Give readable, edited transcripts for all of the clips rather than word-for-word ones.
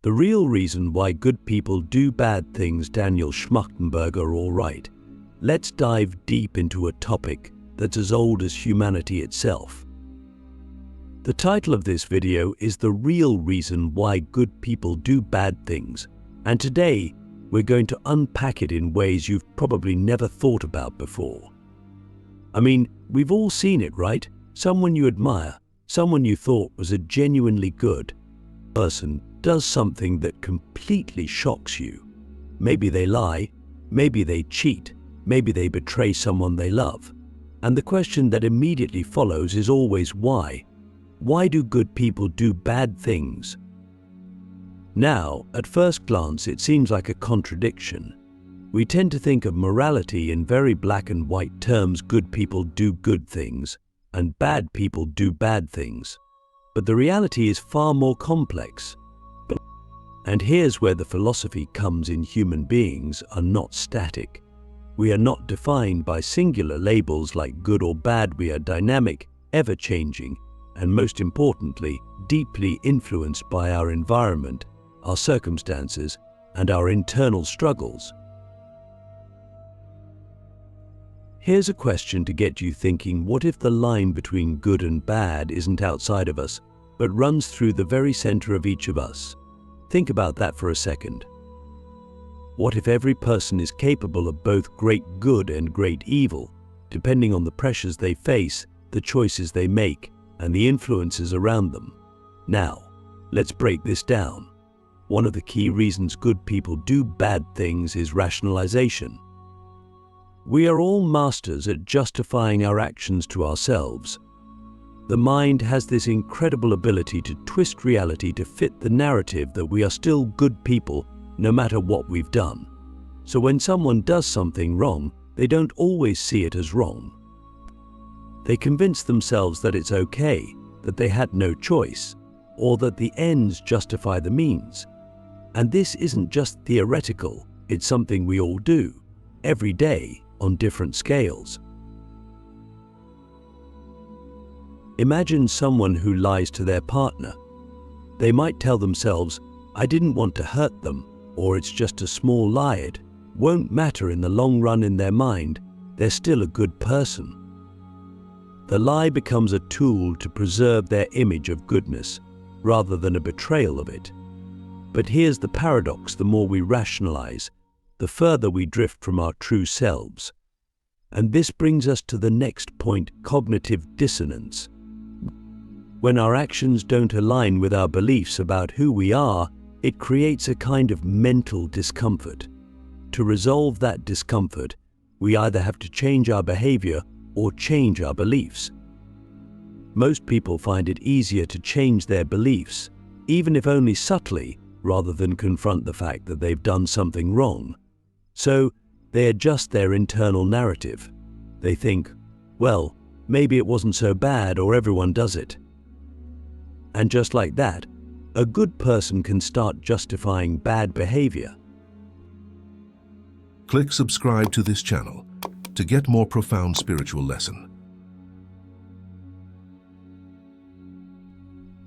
The real reason why good people do bad things. Daniel Schmachtenberger. All right, let's dive deep into a topic that's as old as humanity itself. The title of this video is The Real Reason Why Good People Do Bad Things, and today we're going to unpack it in ways you've probably never thought about before. I mean, we've all seen it, right? Someone you admire, someone you thought was a genuinely good person, does something that completely shocks you. Maybe they lie, maybe they cheat, maybe they betray someone they love. And the question that immediately follows is always why? Why do good people do bad things? Now, at first glance, it seems like a contradiction. We tend to think of morality in very black and white terms. Good people do good things, and bad people do bad things. But the reality is far more complex. And here's where the philosophy comes in. Human beings are not static. We are not defined by singular labels like good or bad. We are dynamic, ever-changing, and most importantly, deeply influenced by our environment, our circumstances, and our internal struggles. Here's a question to get you thinking. What if the line between good and bad isn't outside of us, but runs through the very center of each of us? Think about that for a second. What if every person is capable of both great good and great evil, depending on the pressures they face, the choices they make, and the influences around them? Now, let's break this down. One of the key reasons good people do bad things is rationalization. We are all masters at justifying our actions to ourselves. The mind has this incredible ability to twist reality to fit the narrative that we are still good people no matter what we've done. So when someone does something wrong, they don't always see it as wrong. They convince themselves that it's okay, that they had no choice, or that the ends justify the means. And this isn't just theoretical, it's something we all do, every day, on different scales. Imagine someone who lies to their partner. They might tell themselves, "I didn't want to hurt them," or "it's just a small lie." It won't matter in the long run. In their mind, they're still a good person. The lie becomes a tool to preserve their image of goodness, rather than a betrayal of it. But here's the paradox: the more we rationalize, the further we drift from our true selves. And this brings us to the next point: cognitive dissonance. When our actions don't align with our beliefs about who we are, it creates a kind of mental discomfort. To resolve that discomfort, we either have to change our behavior or change our beliefs. Most people find it easier to change their beliefs, even if only subtly, rather than confront the fact that they've done something wrong. So they adjust their internal narrative. They think, well, maybe it wasn't so bad, or everyone does it. And just like that, a good person can start justifying bad behavior. Click subscribe to this channel to get more profound spiritual lesson.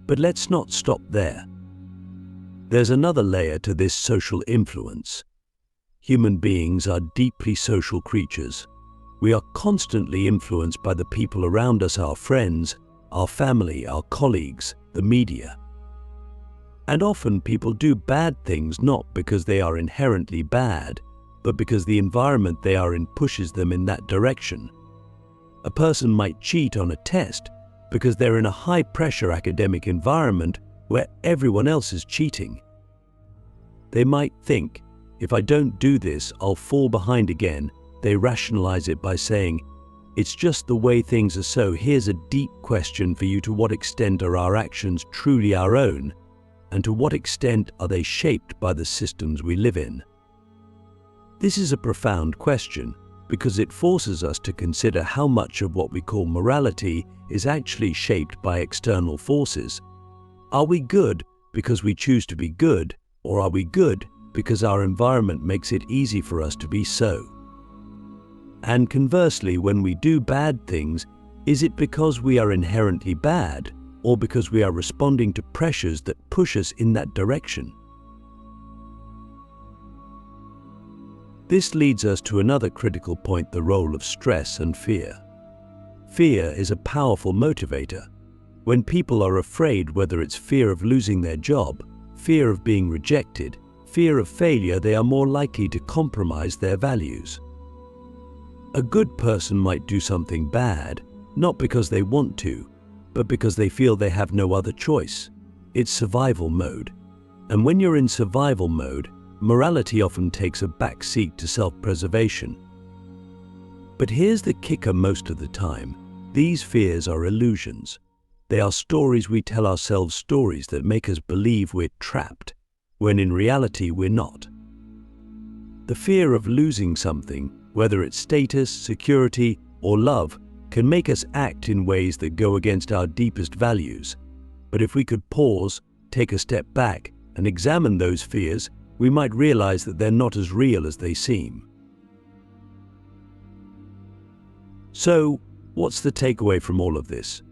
But let's not stop there. There's another layer to this social influence. Human beings are deeply social creatures. We are constantly influenced by the people around us, our friends, our family, our colleagues, the media. And often people do bad things not because they are inherently bad, but because the environment they are in pushes them in that direction. A person might cheat on a test because they're in a high-pressure academic environment where everyone else is cheating. They might think, if I don't do this, I'll fall behind again. They rationalize it by saying, it's just the way things are. So here's a deep question for you: to what extent are our actions truly our own, and to what extent are they shaped by the systems we live in? This is a profound question because it forces us to consider how much of what we call morality is actually shaped by external forces. Are we good because we choose to be good, or are we good because our environment makes it easy for us to be so? And conversely, when we do bad things, is it because we are inherently bad, or because we are responding to pressures that push us in that direction? This leads us to another critical point: the role of stress and fear. Fear is a powerful motivator. When people are afraid, whether it's fear of losing their job, fear of being rejected, fear of failure, they are more likely to compromise their values. A good person might do something bad, not because they want to, but because they feel they have no other choice. It's survival mode. And when you're in survival mode, morality often takes a back seat to self-preservation. But here's the kicker: most of the time, these fears are illusions. They are stories we tell ourselves, stories that make us believe we're trapped, when in reality we're not. The fear of losing something, whether it's status, security, or love, can make us act in ways that go against our deepest values. But if we could pause, take a step back, and examine those fears, we might realize that they're not as real as they seem. So, what's the takeaway from all of this?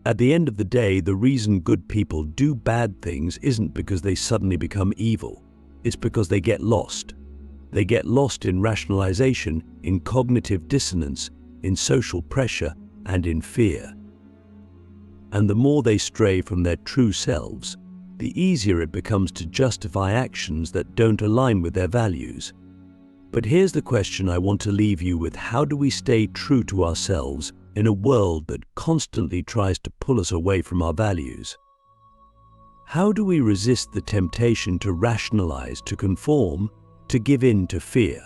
At the end of the day, the reason good people do bad things isn't because they suddenly become evil. It's because they get lost. They get lost in rationalization, in cognitive dissonance, in social pressure, and in fear. And the more they stray from their true selves, the easier it becomes to justify actions that don't align with their values. But here's the question I want to leave you with: how do we stay true to ourselves in a world that constantly tries to pull us away from our values? How do we resist the temptation to rationalize, to conform, to give in to fear?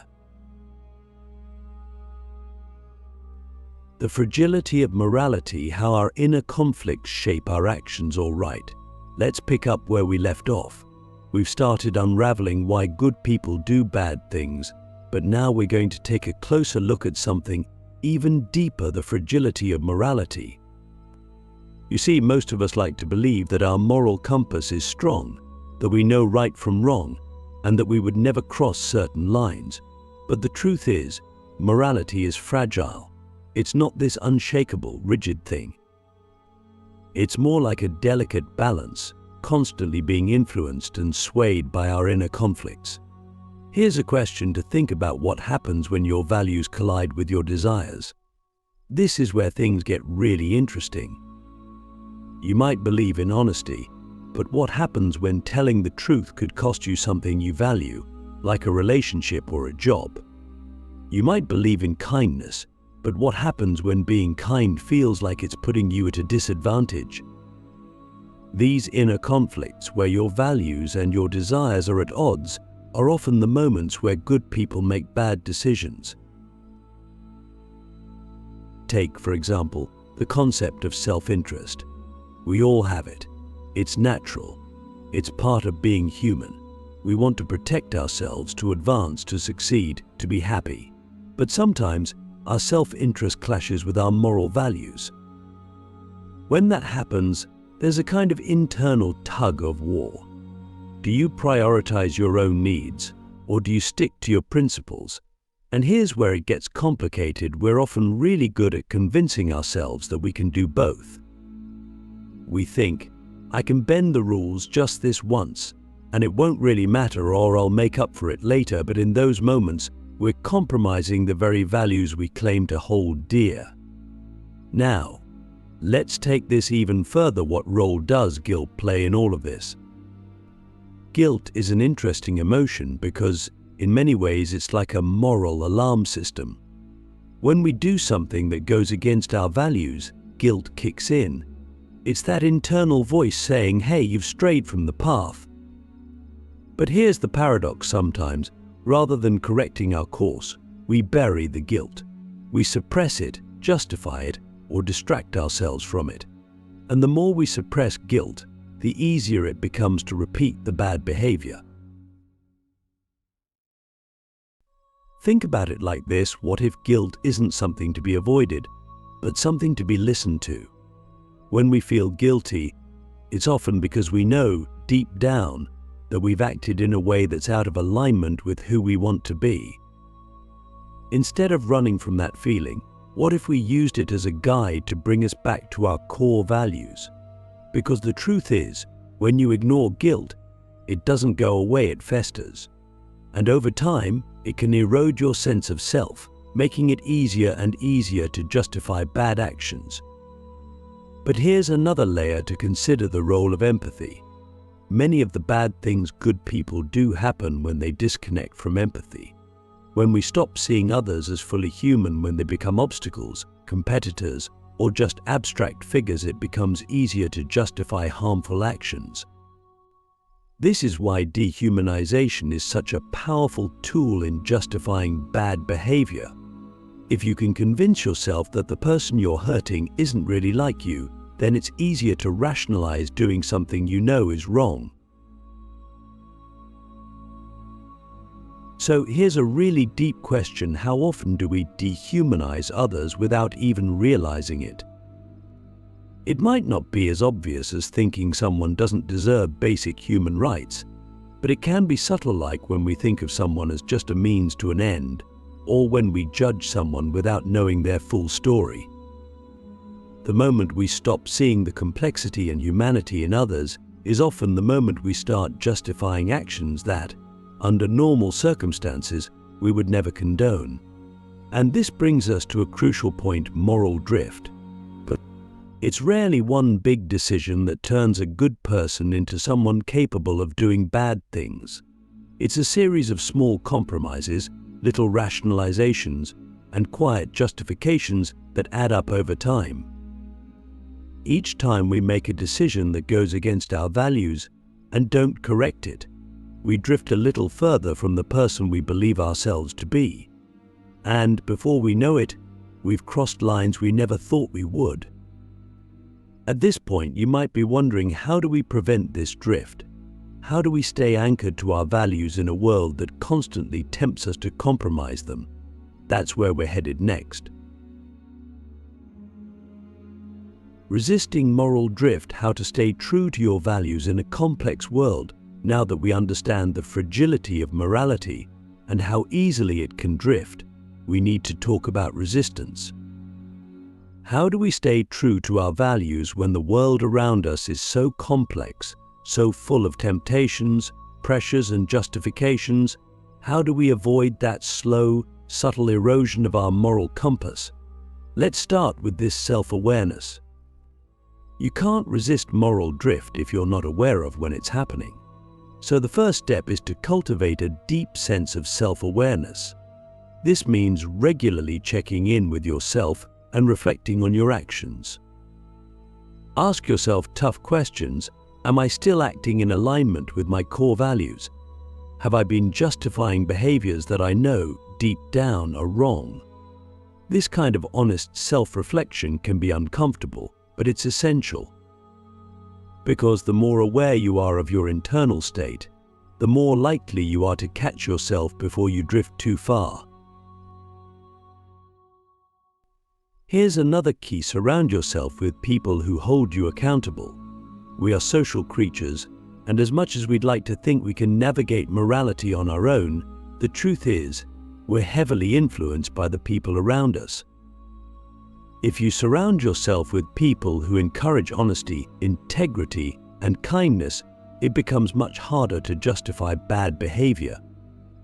The fragility of morality, how our inner conflicts shape our actions. All right, let's pick up where we left off. We've started unraveling why good people do bad things, but now we're going to take a closer look at something even deeper: the fragility of morality. You see, most of us like to believe that our moral compass is strong, that we know right from wrong, and that we would never cross certain lines. But the truth is, morality is fragile. It's not this unshakable, rigid thing. It's more like a delicate balance, constantly being influenced and swayed by our inner conflicts. Here's a question to think about: what happens when your values collide with your desires? This is where things get really interesting. You might believe in honesty, but what happens when telling the truth could cost you something you value, like a relationship or a job? You might believe in kindness, but what happens when being kind feels like it's putting you at a disadvantage? These inner conflicts, where your values and your desires are at odds, are often the moments where good people make bad decisions. Take, for example, the concept of self-interest. We all have it. It's natural. It's part of being human. We want to protect ourselves, to advance, to succeed, to be happy. But sometimes our self-interest clashes with our moral values. When that happens, there's a kind of internal tug of war. Do you prioritize your own needs, or do you stick to your principles? And here's where it gets complicated. We're often really good at convincing ourselves that we can do both. We think, I can bend the rules just this once, and it won't really matter, or I'll make up for it later. But in those moments, we're compromising the very values we claim to hold dear. Now, let's take this even further. What role does guilt play in all of this? Guilt is an interesting emotion because, in many ways, it's like a moral alarm system. When we do something that goes against our values, guilt kicks in. It's that internal voice saying, hey, you've strayed from the path. But here's the paradox: sometimes, rather than correcting our course, we bury the guilt. We suppress it, justify it, or distract ourselves from it. And the more we suppress guilt, the easier it becomes to repeat the bad behavior. Think about it like this: what if guilt isn't something to be avoided, but something to be listened to? When we feel guilty, it's often because we know, deep down, that we've acted in a way that's out of alignment with who we want to be. Instead of running from that feeling, what if we used it as a guide to bring us back to our core values? Because the truth is, when you ignore guilt, it doesn't go away, it festers. And over time, it can erode your sense of self, making it easier and easier to justify bad actions. But here's another layer to consider: the role of empathy. Many of the bad things good people do happen when they disconnect from empathy. When we stop seeing others as fully human, when they become obstacles, competitors, or just abstract figures, it becomes easier to justify harmful actions. This is why dehumanization is such a powerful tool in justifying bad behavior. If you can convince yourself that the person you're hurting isn't really like you, then it's easier to rationalize doing something you know is wrong. So here's a really deep question: how often do we dehumanize others without even realizing it? It might not be as obvious as thinking someone doesn't deserve basic human rights, but it can be subtle, like when we think of someone as just a means to an end, or when we judge someone without knowing their full story. The moment we stop seeing the complexity and humanity in others is often the moment we start justifying actions that, under normal circumstances, we would never condone. And this brings us to a crucial point: moral drift. But it's rarely one big decision that turns a good person into someone capable of doing bad things. It's a series of small compromises, little rationalizations, and quiet justifications that add up over time. Each time we make a decision that goes against our values and don't correct it, we drift a little further from the person we believe ourselves to be. And before we know it, we've crossed lines we never thought we would. At this point, you might be wondering, how do we prevent this drift? How do we stay anchored to our values in a world that constantly tempts us to compromise them? That's where we're headed next. Resisting moral drift: how to stay true to your values in a complex world. Now that we understand the fragility of morality and how easily it can drift, we need to talk about resistance. How do we stay true to our values when the world around us is so complex, so full of temptations, pressures, and justifications? How do we avoid that slow, subtle erosion of our moral compass? Let's start with this: self-awareness. You can't resist moral drift if you're not aware of when it's happening. So the first step is to cultivate a deep sense of self-awareness. This means regularly checking in with yourself and reflecting on your actions. Ask yourself tough questions: am I still acting in alignment with my core values? Have I been justifying behaviors that I know deep down are wrong? This kind of honest self-reflection can be uncomfortable, but it's essential. Because the more aware you are of your internal state, the more likely you are to catch yourself before you drift too far. Here's another key: surround yourself with people who hold you accountable. We are social creatures, and as much as we'd like to think we can navigate morality on our own, the truth is, we're heavily influenced by the people around us. If you surround yourself with people who encourage honesty, integrity, and kindness, it becomes much harder to justify bad behavior.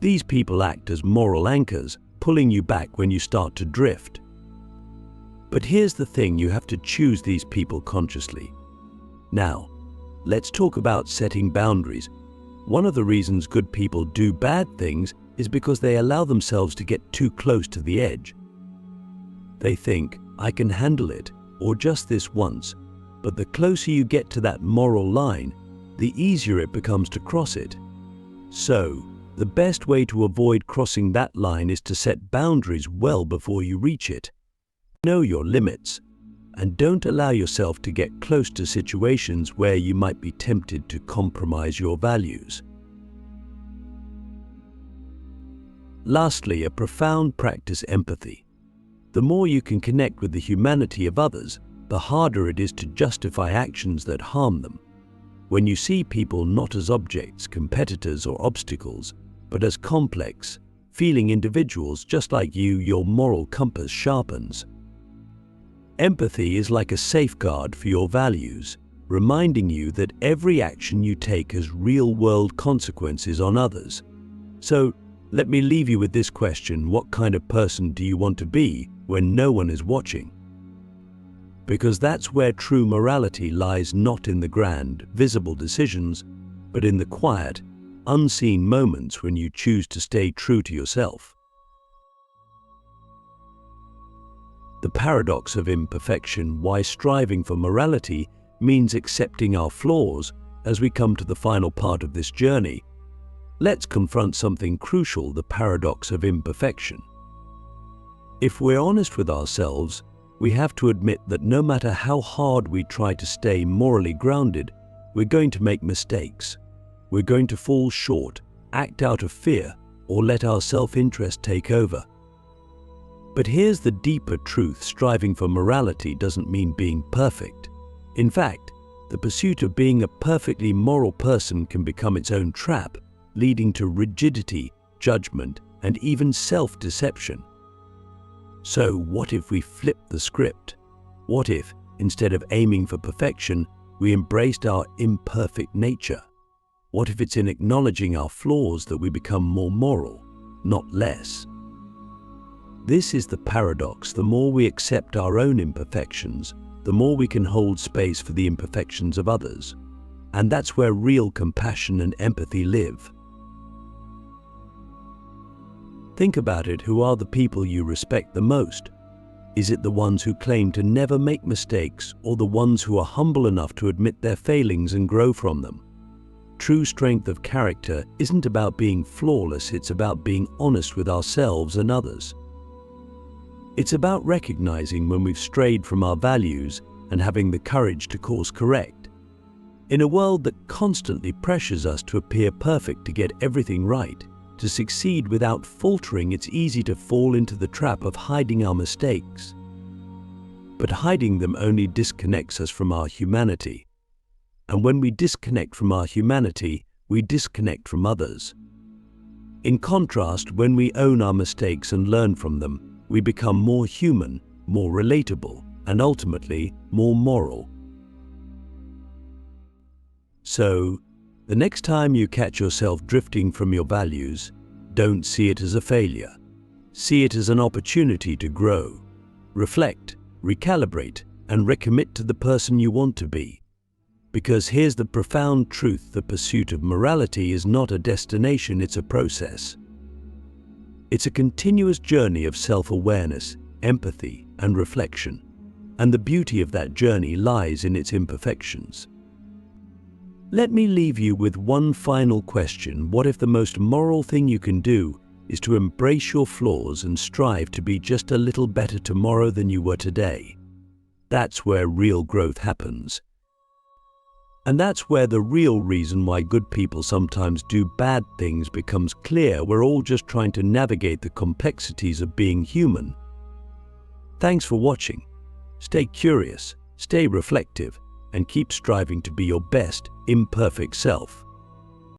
These people act as moral anchors, pulling you back when you start to drift. But here's the thing: you have to choose these people consciously. Now, let's talk about setting boundaries. One of the reasons good people do bad things is because they allow themselves to get too close to the edge. They think, I can handle it, or just this once. But the closer you get to that moral line, the easier it becomes to cross it. So, the best way to avoid crossing that line is to set boundaries well before you reach it. Know your limits, and don't allow yourself to get close to situations where you might be tempted to compromise your values. Lastly, a profound practice: empathy. The more you can connect with the humanity of others, the harder it is to justify actions that harm them. When you see people not as objects, competitors, or obstacles, but as complex, feeling individuals just like you, your moral compass sharpens. Empathy is like a safeguard for your values, reminding you that every action you take has real-world consequences on others. So, let me leave you with this question: what kind of person do you want to be when no one is watching? Because that's where true morality lies, not in the grand, visible decisions, but in the quiet, unseen moments when you choose to stay true to yourself. The paradox of imperfection: why striving for morality means accepting our flaws. As we come to the final part of this journey, let's confront something crucial: the paradox of imperfection. If we're honest with ourselves, we have to admit that no matter how hard we try to stay morally grounded, we're going to make mistakes. We're going to fall short, act out of fear, or let our self-interest take over. But here's the deeper truth: striving for morality doesn't mean being perfect. In fact, the pursuit of being a perfectly moral person can become its own trap, leading to rigidity, judgment, and even self-deception. So what if we flip the script? What if, instead of aiming for perfection, we embraced our imperfect nature? What if it's in acknowledging our flaws that we become more moral, not less? This is the paradox: the more we accept our own imperfections, the more we can hold space for the imperfections of others. And that's where real compassion and empathy live. Think about it: who are the people you respect the most? Is it the ones who claim to never make mistakes, or the ones who are humble enough to admit their failings and grow from them? True strength of character isn't about being flawless, it's about being honest with ourselves and others. It's about recognizing when we've strayed from our values and having the courage to course correct. In a world that constantly pressures us to appear perfect, to get everything right, to succeed without faltering, it's easy to fall into the trap of hiding our mistakes. But hiding them only disconnects us from our humanity. And when we disconnect from our humanity, we disconnect from others. In contrast, when we own our mistakes and learn from them, we become more human, more relatable, and ultimately more moral. So, the next time you catch yourself drifting from your values, don't see it as a failure. See it as an opportunity to grow, reflect, recalibrate, and recommit to the person you want to be. Because here's the profound truth: the pursuit of morality is not a destination, it's a process. It's a continuous journey of self-awareness, empathy, and reflection. And the beauty of that journey lies in its imperfections. Let me leave you with one final question: what if the most moral thing you can do is to embrace your flaws and strive to be just a little better tomorrow than you were today? That's where real growth happens. And that's where the real reason why good people sometimes do bad things becomes clear. We're all just trying to navigate the complexities of being human. Thanks for watching. Stay curious, stay reflective, and keep striving to be your best, imperfect self.